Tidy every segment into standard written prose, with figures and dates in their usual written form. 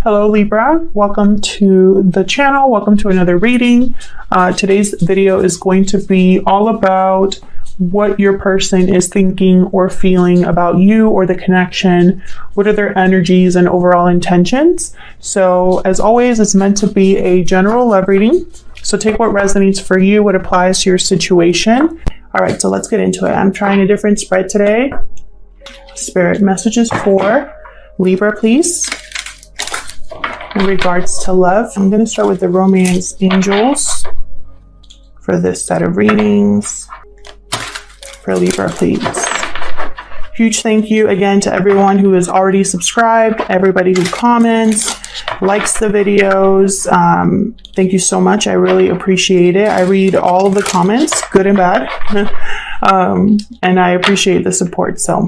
Hello Libra, welcome to the channel, welcome to another reading. Today's video is going to be all about what your person is thinking or feeling about you or the connection. What are their energies and overall intentions? So as always, it's meant to be a general love reading. So take what resonates for you, what applies to your situation. All right, so let's get into it. I'm trying a different spread today. Spirit messages for Libra, please. In regards to love, I'm going to start with the romance angels for this set of readings for Libra, please. Huge thank you again to everyone who is already subscribed, everybody who comments, likes the videos. Thank you so much. I really appreciate it. I read all of the comments, good and bad, and I appreciate the support. So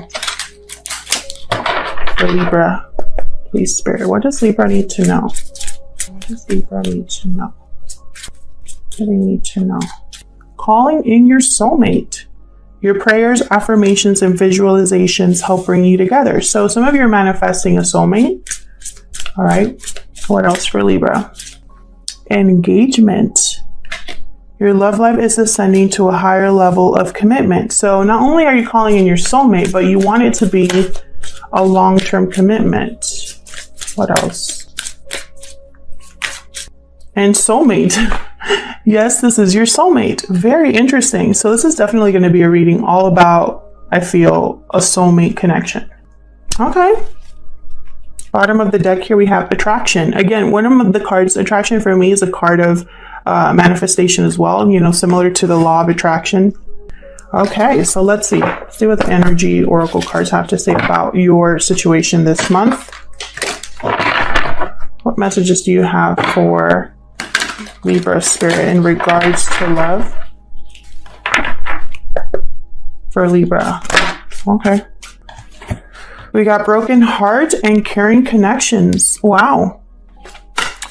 for Libra, please, Spirit, what does Libra need to know? What does Libra need to know? What do they need to know? Calling in your soulmate. Your prayers, affirmations, and visualizations help bring you together. So some of you are manifesting a soulmate. All right. What else for Libra? Engagement. Your love life is ascending to a higher level of commitment. So not only are you calling in your soulmate, but you want it to be a long-term commitment. What else? And soulmate. Yes, this is your soulmate. Very interesting. So this is definitely going to be a reading all about, I feel, a soulmate connection. Okay. Bottom of the deck here we have attraction. Again, one of the cards, attraction for me is a card of manifestation as well, you know, similar to the law of attraction. Okay, so let's see. Let's see what the energy oracle cards have to say about your situation this month. What messages do you have for Libra Spirit in regards to love for Libra? Okay. We got broken heart and caring connections. Wow.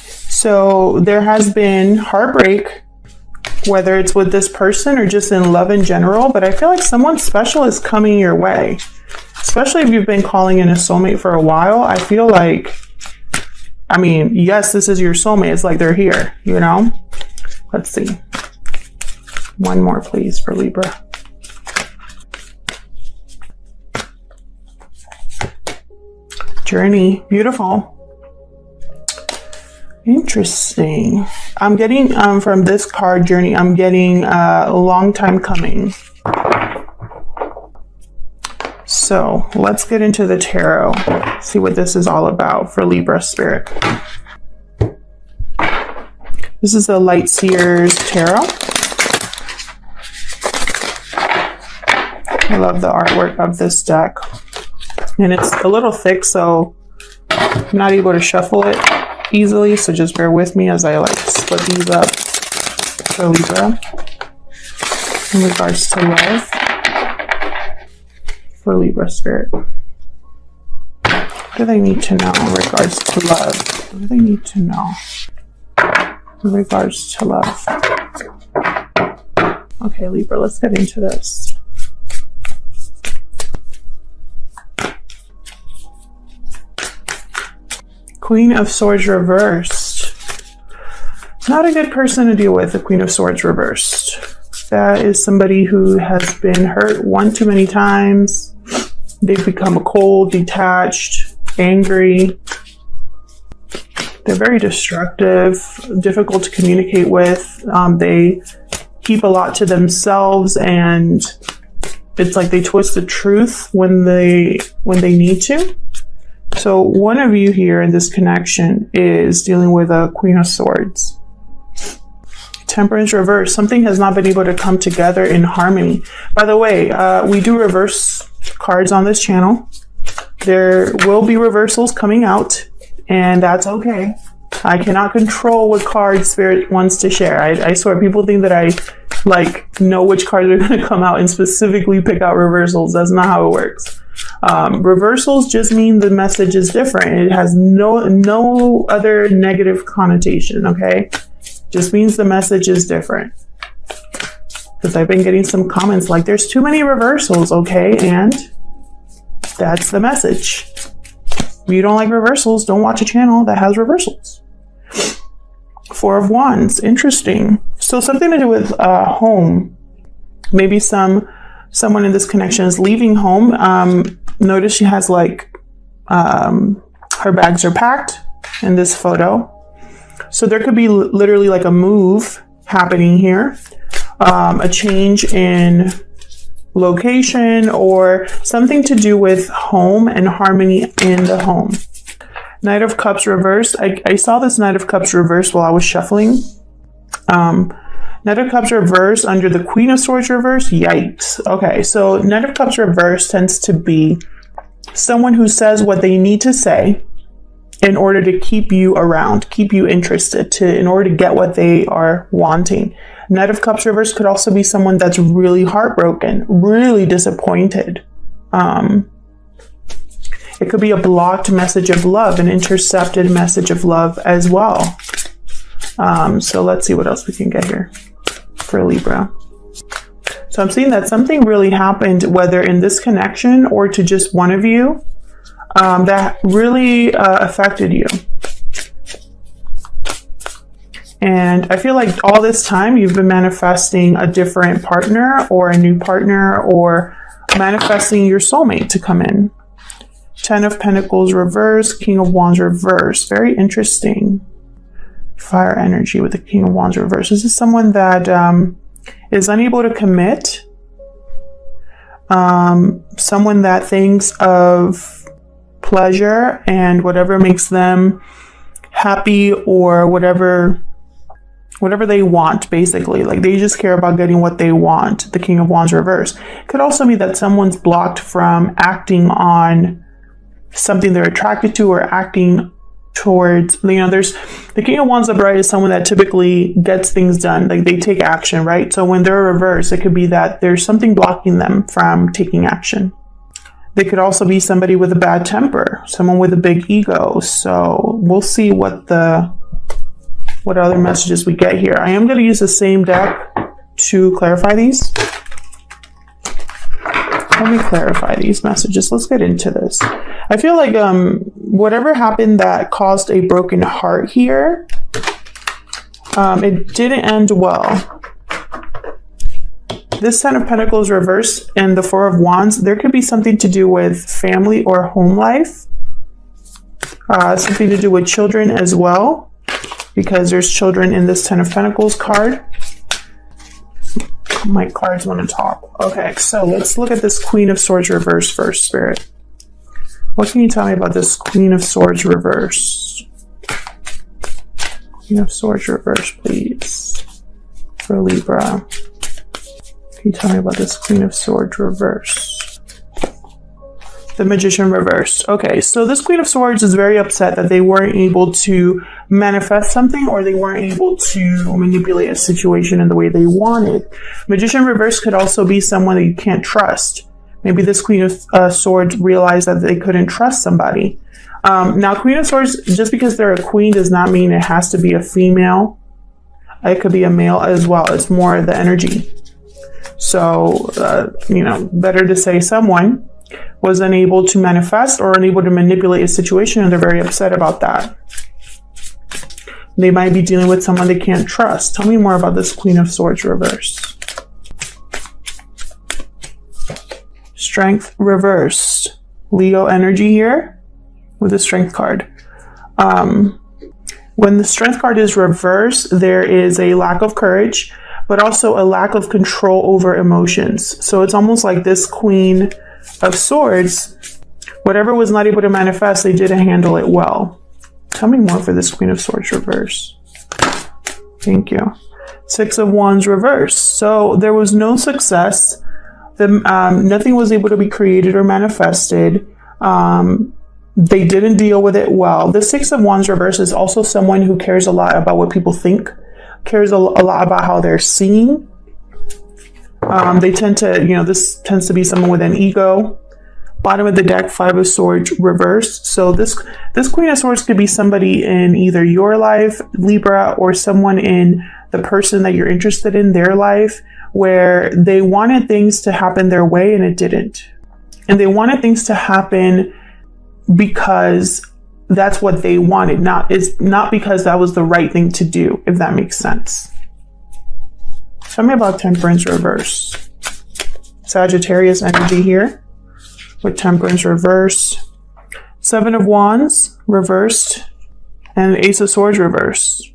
So there has been heartbreak, whether it's with this person or just in love in general, but I feel like someone special is coming your way. Especially if you've been calling in a soulmate for a while. I feel like, I mean, yes, this is your soulmate. It's like they're here, you know? Let's see. One more, please, for Libra. Journey. Beautiful. Interesting. I'm getting, from this card, Journey, I'm getting a long time coming. So let's get into the tarot, see what this is all about for Libra Spirit. This is the Light Seers Tarot. I love the artwork of this deck. And it's a little thick, so I'm not able to shuffle it easily. So just bear with me as I like split these up for Libra in regards to love. For Libra Spirit. What do they need to know in regards to love? What do they need to know in regards to love? Okay, Libra, let's get into this. Queen of Swords reversed. Not a good person to deal with, the Queen of Swords reversed. That is somebody who has been hurt one too many times. They've become cold, detached, angry. They're very destructive, difficult to communicate with. They keep a lot to themselves, and it's like they twist the truth when they need to. So one of you here in this connection is dealing with a Queen of Swords. Temperance reverse. Something has not been able to come together in harmony. By the way, we do reverse cards on this channel. There will be reversals coming out, and that's okay. I cannot control what cards Spirit wants to share. I swear, people think that I know which cards are going to come out and specifically pick out reversals. That's not how it works. Reversals just mean the message is different. It has no other negative connotation, okay? Just means the message is different. Because I've been getting some comments like, there's too many reversals, okay? And that's the message. If you don't like reversals, don't watch a channel that has reversals. Four of Wands, interesting. So something to do with home. Maybe someone in this connection is leaving home. Notice she has like her bags are packed in this photo. So there could be literally like a move happening here, a change in location, or something to do with home and harmony in the home. Knight of Cups reversed. I saw this Knight of Cups reversed while I was shuffling. Knight of Cups reversed under the Queen of Swords reversed. Yikes. Okay, so Knight of Cups reversed tends to be someone who says what they need to say in order to keep you around, keep you interested, in order to get what they are wanting. Knight of Cups reversed could also be someone that's really heartbroken, really disappointed. It could be a blocked message of love, an intercepted message of love as well. So let's see what else we can get here for Libra. So I'm seeing that something really happened, whether in this connection or to just one of you, that really affected you. And I feel like all this time you've been manifesting a different partner or a new partner, or manifesting your soulmate to come in. 10 of Pentacles reverse, King of Wands reverse. Very interesting. Fire energy with the King of Wands reverse. This is someone that is unable to commit. Someone that thinks of pleasure and whatever makes them happy, or whatever they want, basically. Like they just care about getting what they want. The King of Wands reverse. Could also mean that someone's blocked from acting on something they're attracted to, or acting towards, there's the King of Wands upright is someone that typically gets things done. Like they take action, right? So when they're reversed, it could be that there's something blocking them from taking action. They could also be somebody with a bad temper, someone with a big ego. So we'll see what other messages we get here. I am going to use the same deck to clarify these. Let me clarify these messages. Let's get into this. I feel like whatever happened that caused a broken heart here, it didn't end well. This 10 of Pentacles reversed and the 4 of Wands, there could be something to do with family or home life. Something to do with children as well, because there's children in this 10 of Pentacles card. My cards want to talk. Okay, so let's look at this Queen of Swords reverse first, Spirit. What can you tell me about this Queen of Swords reverse? Queen of Swords reverse, please. For Libra. Can you tell me about this Queen of Swords reverse? The Magician reversed. Okay, so this Queen of Swords is very upset that they weren't able to manifest something, or they weren't able to manipulate a situation in the way they wanted. Magician reverse could also be someone that you can't trust. Maybe this Queen of Swords realized that they couldn't trust somebody. Now, Queen of Swords, just because they're a queen does not mean it has to be a female. It could be a male as well. It's more the energy. So, better to say someone was unable to manifest or unable to manipulate a situation, and they're very upset about that. They might be dealing with someone they can't trust. Tell me more about this Queen of Swords reverse. Strength reversed. Leo energy here with the Strength card. When the Strength card is reversed, there is a lack of courage, but also a lack of control over emotions. So it's almost like this Queen of Swords, whatever was not able to manifest, they didn't handle it well. Tell me more for this Queen of Swords reverse. Thank you. 6 of Wands reverse. So there was no success. Nothing was able to be created or manifested. They didn't deal with it well. The 6 of Wands reverse is also someone who cares a lot about what people think, cares a lot about how they're seen. They tend to, this tends to be someone with an ego. Bottom of the deck, 5 of Swords reversed. So this Queen of Swords could be somebody in either your life, Libra, or someone in the person that you're interested in, their life, where they wanted things to happen their way and it didn't. And they wanted things to happen because that's what they wanted. It's not because that was the right thing to do, if that makes sense. Tell me about Temperance reverse. Sagittarius energy here with Temperance reverse. Seven of Wands reversed and Ace of Swords reversed.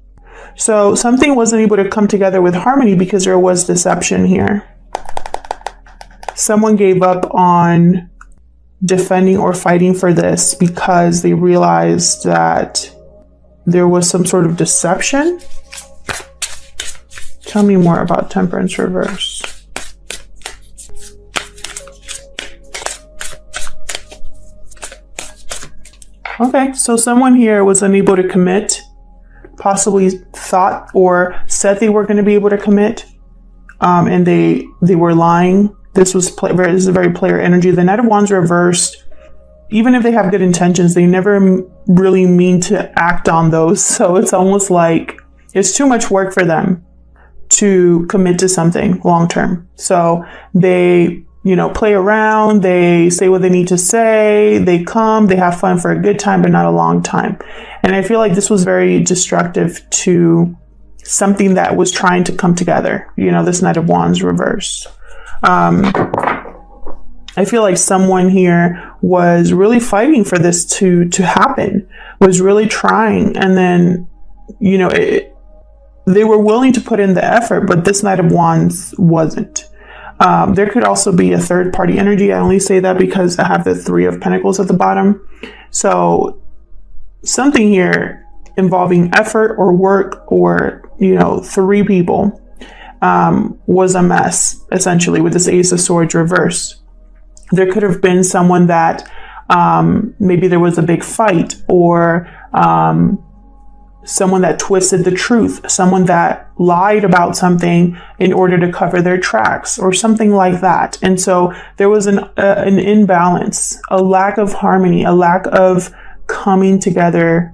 So something wasn't able to come together with harmony because there was deception here. Someone gave up on defending or fighting for this because they realized that there was some sort of deception. Tell me more about Temperance reverse. Okay, so someone here was unable to commit, possibly thought or said they were going to be able to commit, and they were lying. This is a very player energy. The Knight of Wands reversed. Even if they have good intentions, they never really mean to act on those. So it's almost like it's too much work for them to commit to something long term. So they, play around, they say what they need to say, they come, they have fun for a good time, but not a long time. And I feel like this was very destructive to something that was trying to come together. This Knight of Wands reversed. I feel like someone here was really fighting for this to happen, was really trying. And then, they were willing to put in the effort, but this Knight of Wands wasn't. There could also be a third party energy. I only say that because I have the Three of Pentacles at the bottom. So something here involving effort or work or, three people was a mess, essentially, with this Ace of Swords reversed. There could have been someone that maybe there was a big fight, or someone that twisted the truth, someone that lied about something in order to cover their tracks or something like that. And so there was an imbalance, a lack of harmony, a lack of coming together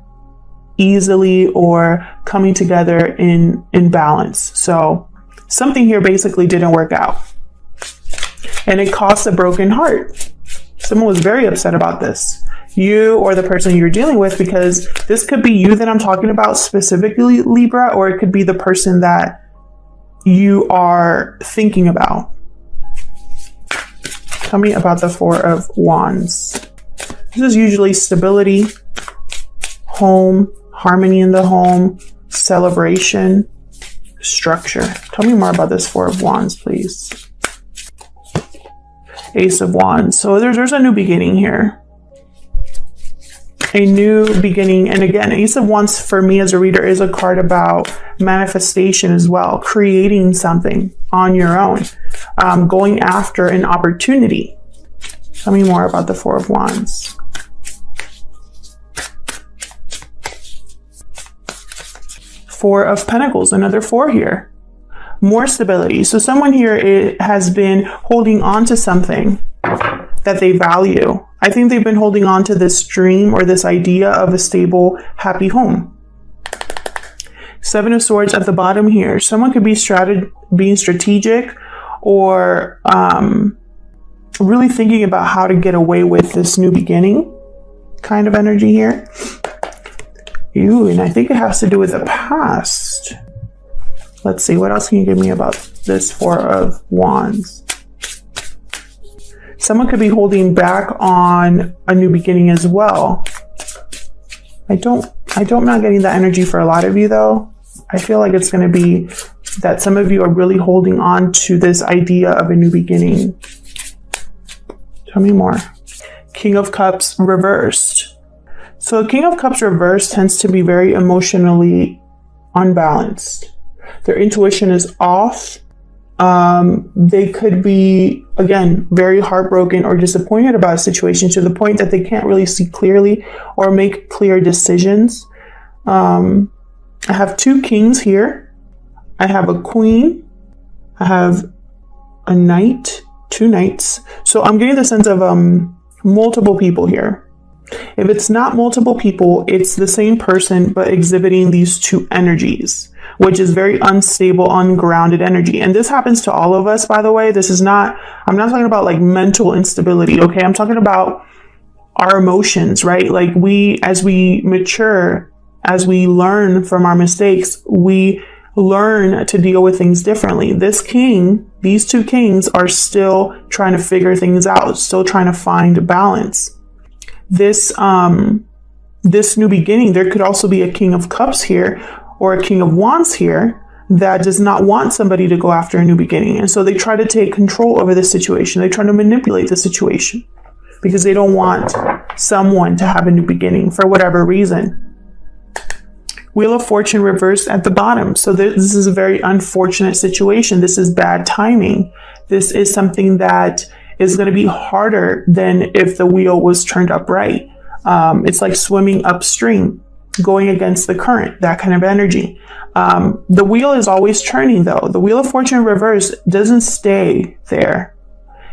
easily or coming together in balance. So something here basically didn't work out, and it caused a broken heart. Someone was very upset about this. You or the person you're dealing with, because this could be you that I'm talking about specifically, Libra, or it could be the person that you are thinking about. Tell me about the Four of Wands. This is usually stability, home, harmony in the home, celebration, structure. Tell me more about this Four of Wands, please. Ace of Wands. So there's a new beginning here. A new beginning. And again, Ace of Wands for me as a reader is a card about manifestation as well, creating something on your own, going after an opportunity. Tell me more about the Four of Wands. Four of Pentacles, another four here. More stability. So someone here has been holding on to something that they value. I think they've been holding on to this dream or this idea of a stable, happy home. Seven of Swords at the bottom here. Someone could be being strategic or really thinking about how to get away with this new beginning kind of energy here. Ooh, and I think it has to do with the past. Let's see, what else can you give me about this Four of Wands? Someone could be holding back on a new beginning as well. I'm not getting that energy for a lot of you though. I feel like it's going to be that some of you are really holding on to this idea of a new beginning. Tell me more. King of Cups reversed. So King of Cups reversed tends to be very emotionally unbalanced. Their intuition is off. They could be, again, very heartbroken or disappointed about a situation to the point that they can't really see clearly or make clear decisions. I have two kings here. I have a queen. I have a knight, two knights. So I'm getting the sense of multiple people here. If it's not multiple people, it's the same person, but exhibiting these two energies, which is very unstable, ungrounded energy. And this happens to all of us, by the way. I'm not talking about like mental instability, okay? I'm talking about our emotions, right? Like as we mature, as we learn from our mistakes, we learn to deal with things differently. This king, these two kings are still trying to figure things out, still trying to find balance. This new beginning, there could also be a King of Cups here or a King of Wands here that does not want somebody to go after a new beginning. And so they try to take control over the situation. They try to manipulate the situation because they don't want someone to have a new beginning for whatever reason. Wheel of Fortune reversed at the bottom. So this is a very unfortunate situation. This is bad timing. This is something that is going to be harder than if the wheel was turned upright. It's like swimming upstream, going against the current, that kind of energy. The wheel is always turning though. The Wheel of Fortune reverse doesn't stay there.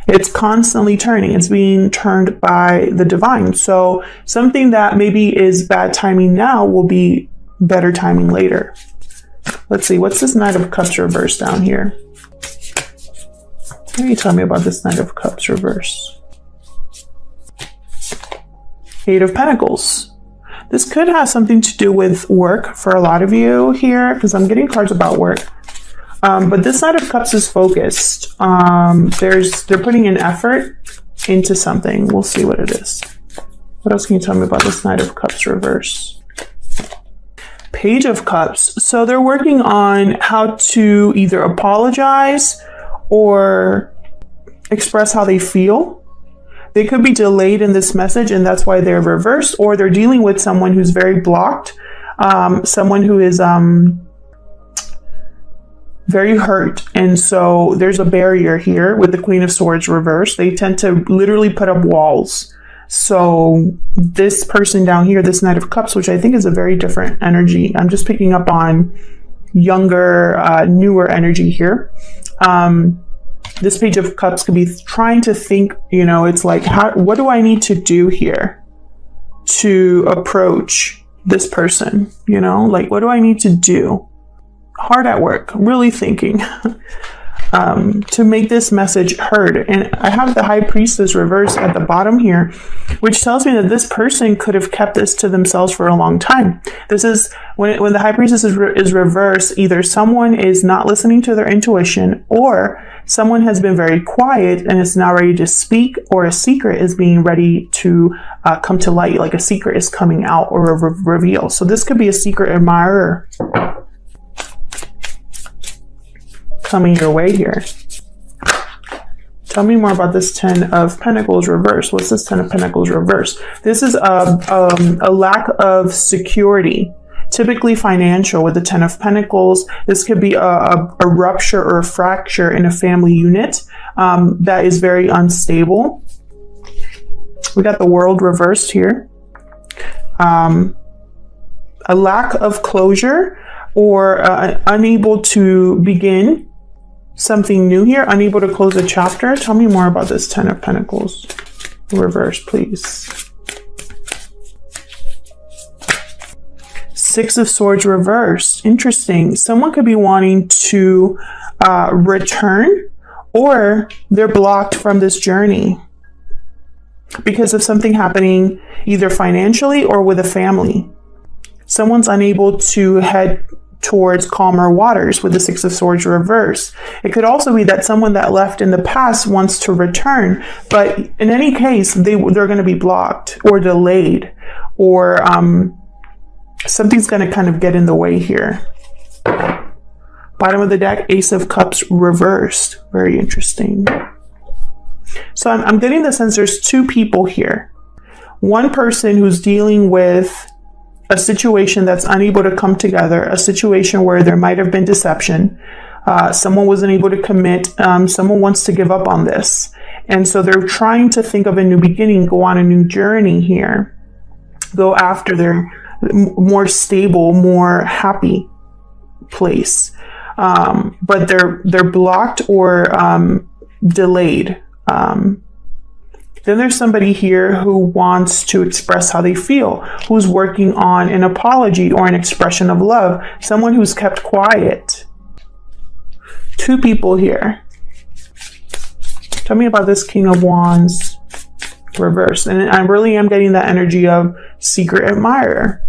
It's constantly turning. It's being turned by the divine. So something that maybe is bad timing now will be better timing later. Let's see, what's this Knight of Cups reverse down here? What can you tell me about this Knight of Cups reverse? Eight of Pentacles. This could have something to do with work for a lot of you here, because I'm getting cards about work. But this Knight of Cups is focused. They're putting an effort into something. We'll see what it is. What else can you tell me about this Knight of Cups reverse? Page of Cups. So they're working on how to either apologize or express how they feel. They could be delayed in this message, and that's why they're reversed, or they're dealing with someone who's very blocked, someone who is very hurt. And so there's a barrier here with the Queen of Swords reversed. They tend to literally put up walls. So this person down here, this Knight of Cups, which I think is a very different energy. I'm just picking up on younger, newer energy here. This Page of Cups could be trying to think, you know, it's like, what do I need to do here to approach this person? You know, like, what do I need to do? Hard at work, really thinking to make this message heard. And I have the High Priestess reversed at the bottom here, which tells me that this person could have kept this to themselves for a long time. This is when the High Priestess is reversed, either someone is not listening to their intuition, or someone has been very quiet and is now ready to speak, or a secret is being ready to come to light, like a secret is coming out or a reveal. So this could be a secret admirer coming your way here. Tell me more about this Ten of Pentacles reverse. What's this Ten of Pentacles reverse? This is a lack of security, typically financial with the Ten of Pentacles. This could be a rupture or a fracture in a family unit that is very unstable. We got the World reversed here. A lack of closure, or unable to begin something new here, unable to close a chapter. Tell me more about this Ten of Pentacles reverse, please. Six of Swords reversed. Interesting. Someone could be wanting to return, or they're blocked from this journey because of something happening either financially or with a family. Someone's unable to head towards calmer waters with the Six of Swords reverse. It could also be that someone that left in the past wants to return, but in any case, they're going to be blocked or delayed, or something's going to kind of get in the way here. Bottom of the deck, Ace of Cups reversed. Very interesting. So I'm getting the sense there's two people here. One person who's dealing with a situation that's unable to come together, a situation where there might have been deception. Someone wasn't able to commit. Someone wants to give up on this. And so they're trying to think of a new beginning, go on a new journey here, go after their more stable, more happy place. But they're blocked or delayed. Then there's somebody here who wants to express how they feel, who's working on an apology or an expression of love, someone who's kept quiet. Two people here. Tell me about this King of Wands reversed. And I really am getting that energy of secret admirer.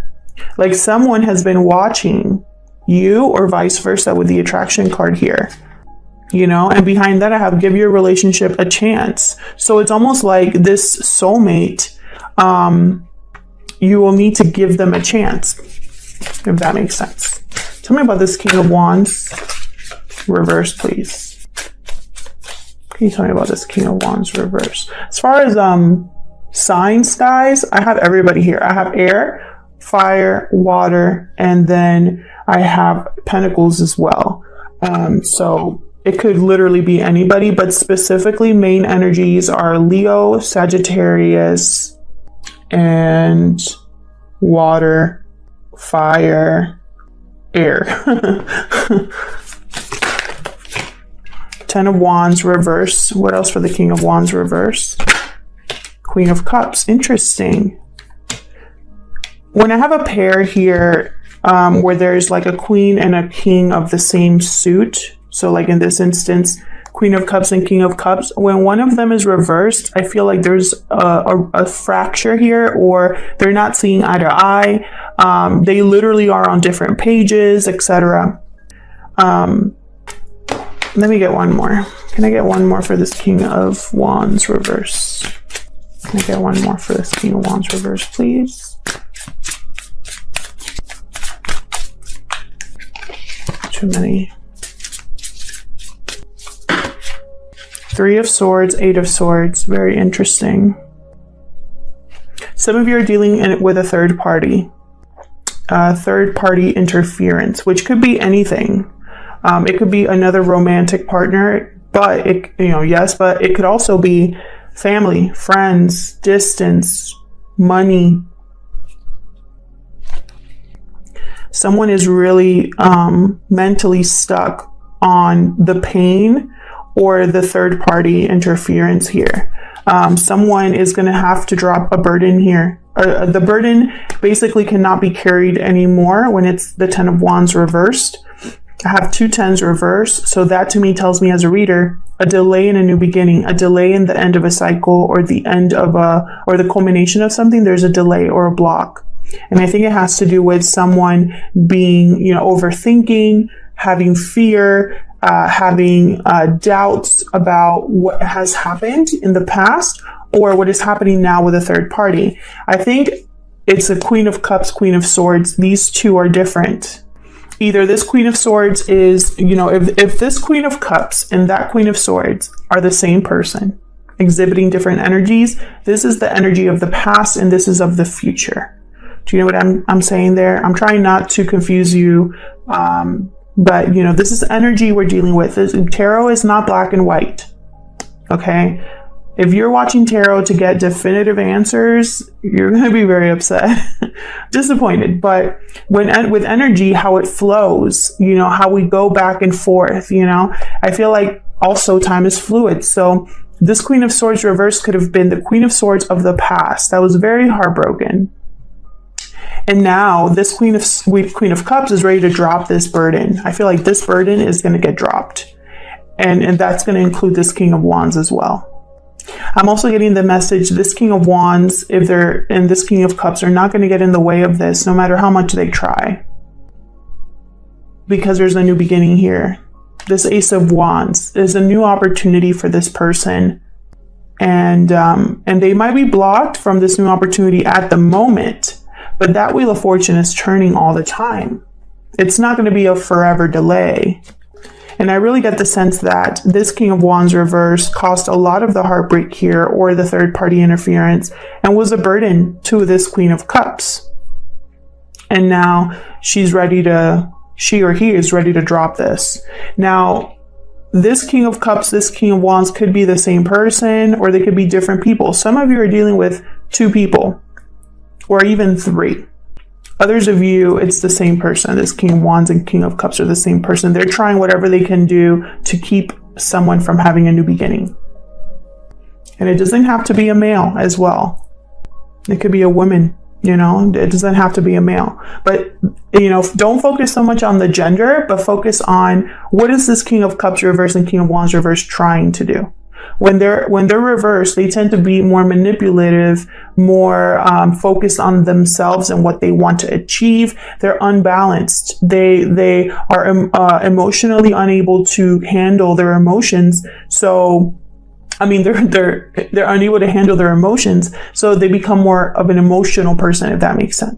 Like someone has been watching you or vice versa with the attraction card here. You know, and behind that I have give your relationship a chance. So it's almost like this soulmate, you will need to give them a chance, if that makes sense. Tell me about this King of Wands reverse, please. Can you tell me about this King of Wands reverse? As far as signs, guys, I have everybody here. I have air, fire, water, and then I have pentacles as well. So it could literally be anybody, but specifically main energies are Leo, Sagittarius, and water, fire, air. 10 of Wands reverse. What else for the King of Wands reverse? Queen of Cups. Interesting. When I have a pair here where there's like a queen and a king of the same suit, so like in this instance, Queen of Cups and King of Cups, when one of them is reversed, I feel like there's a fracture here, or they're not seeing eye to eye. They literally are on different pages, etc. Let me get one more. Can I get one more for this King of Wands reverse? Can I get one more for this King of Wands reverse, please? Too many. 3 of Swords, 8 of Swords. Very interesting. Some of you are dealing with a third party. Third party interference, which could be anything. It could be another romantic partner, but but it could also be family, friends, distance, money. Someone is really mentally stuck on the pain or the third party interference here. Someone is going to have to drop a burden here. The burden basically cannot be carried anymore when it's the 10 of Wands reversed. I have 2 10s reversed, so that to me tells me as a reader, a delay in a new beginning, a delay in the end of a cycle, or the end of or the culmination of something. There's a delay or a block. And I think it has to do with someone being, overthinking, having fear, having doubts about what has happened in the past or what is happening now with a third party. I think it's a Queen of Cups, Queen of Swords. These two are different. Either this Queen of Swords is, if this Queen of Cups and that Queen of Swords are the same person, exhibiting different energies, this is the energy of the past and this is of the future. Do you know what I'm saying there? I'm trying not to confuse you, but this is energy we're dealing with. Tarot is not black and white, okay? If you're watching tarot to get definitive answers, you're going to be very upset, disappointed. But with energy, how it flows, how we go back and forth, I feel like also time is fluid. So this Queen of Swords reverse could have been the Queen of Swords of the past that was very heartbroken. And now this Queen of Cups is ready to drop this burden. I feel like this burden is going to get dropped. And that's going to include this King of Wands as well. I'm also getting the message, this King of Wands, if they're in this King of Cups, are not going to get in the way of this, no matter how much they try. Because there's a new beginning here. This Ace of Wands is a new opportunity for this person. And they might be blocked from this new opportunity at the moment. But that Wheel of Fortune is turning all the time. It's not going to be a forever delay. And I really get the sense that this King of Wands reverse caused a lot of the heartbreak here, or the third party interference, and was a burden to this Queen of Cups. And now she or he is ready to drop this. Now, this King of Cups, this King of Wands could be the same person, or they could be different people. Some of you are dealing with 2 people, or even 3. Others of you, it's the same person. This King of Wands and King of Cups are the same person. They're trying whatever they can do to keep someone from having a new beginning. And it doesn't have to be a male as well. It could be a woman, it doesn't have to be a male. But, don't focus so much on the gender, but focus on what is this King of Cups reverse and King of Wands reverse trying to do. when they're reversed, they tend to be more manipulative, more focused on themselves and what they want to achieve. They're unbalanced. They are emotionally unable to handle their emotions. So I mean, they're unable to handle their emotions, so they become more of an emotional person, if that makes sense.